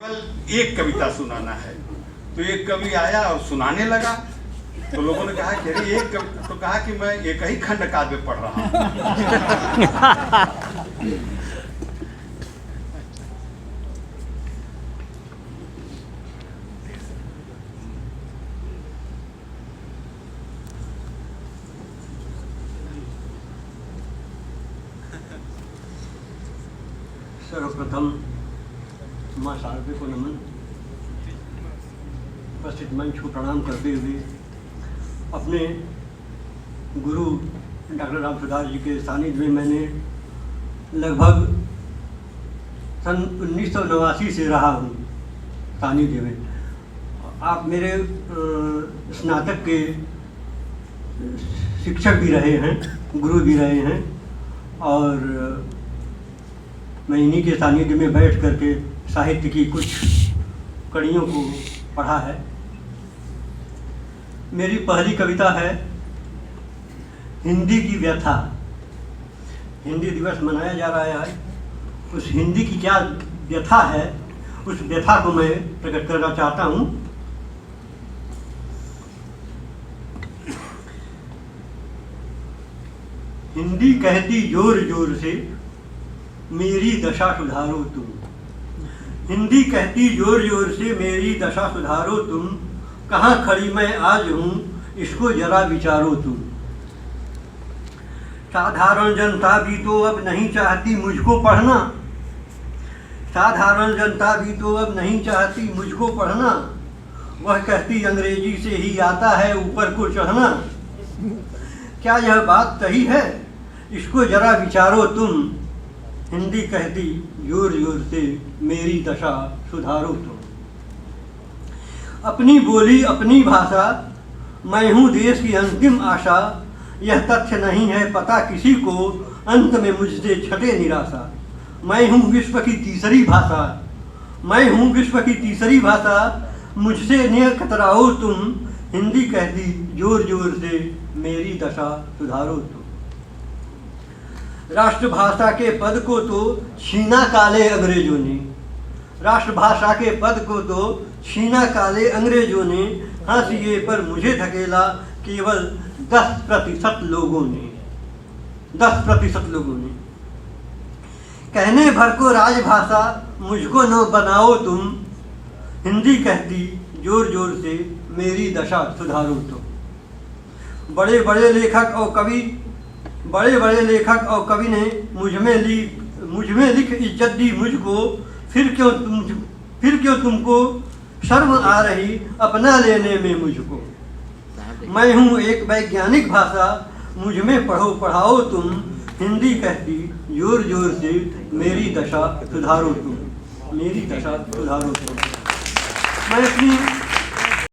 केवल एक कविता सुनाना है। तो एक कवि आया और सुनाने लगा, तो लोगों ने कहा कि अरे एक कविता, तो कहा कि मैं एक ही खंड काव्य पढ़ रहा हूँ। सर्वप्रथम माँ शारदे को नमन। उपस्थित मंच को प्रणाम करते हुए अपने गुरु डॉक्टर राम सुधार जी के सानिध्य में मैंने लगभग सन 1989 से रहा हूँ सानिध्य में। आप मेरे स्नातक के शिक्षक भी रहे हैं, गुरु भी रहे हैं, और मैं इन्हीं के सानिध्य में बैठ करके साहित्य की कुछ कड़ियों को पढ़ा है। मेरी पहली कविता है हिंदी की व्यथा। हिंदी दिवस मनाया जा रहा है आज। उस हिंदी की क्या व्यथा है, उस व्यथा को मैं प्रकट करना चाहता हूँ। हिंदी कहती जोर जोर से मेरी दशा सुधारो तुम। हिंदी कहती जोर जोर से मेरी दशा सुधारो तुम। कहाँ खड़ी मैं आज हूँ इसको जरा विचारो तुम। साधारण जनता भी तो अब नहीं चाहती मुझको पढ़ना। साधारण जनता भी तो अब नहीं चाहती मुझको पढ़ना। वह कहती अंग्रेजी से ही आता है ऊपर को चढ़ना। क्या यह बात सही है, इसको जरा विचारो तुम। हिंदी कहती जोर जोर से मेरी दशा सुधारो तुम। अपनी बोली अपनी भाषा, मैं हूँ देश की अंतिम आशा। यह तथ्य नहीं है पता किसी को, अंत में मुझसे छटे निराशा। मैं हूँ विश्व की तीसरी भाषा, मैं हूँ विश्व की तीसरी भाषा। मुझसे न कतराओ तुम। हिंदी कहती जोर जोर से मेरी दशा सुधारो तुम। राष्ट्रभाषा के पद को तो छीना काले अंग्रेजों ने। राष्ट्रभाषा के पद को तो छीना काले अंग्रेजों ने। हाशिए पर मुझे धकेला केवल 10% लोगों ने। 10% लोगों ने। कहने भर को राजभाषा मुझको न बनाओ तुम। हिंदी कहती जोर जोर से मेरी दशा सुधारो तुम। बड़े बड़े लेखक और कवि ने मुझ में लिख इज्जत दी मुझको। फिर क्यों तुमको शर्म आ रही अपना लेने में मुझको। मैं हूँ एक वैज्ञानिक भाषा, मुझ में पढ़ाओ तुम। हिंदी कहती जोर जोर से मेरी दशा सुधारो तुम। मेरी दशा सुधारो तुम। मैं अपनी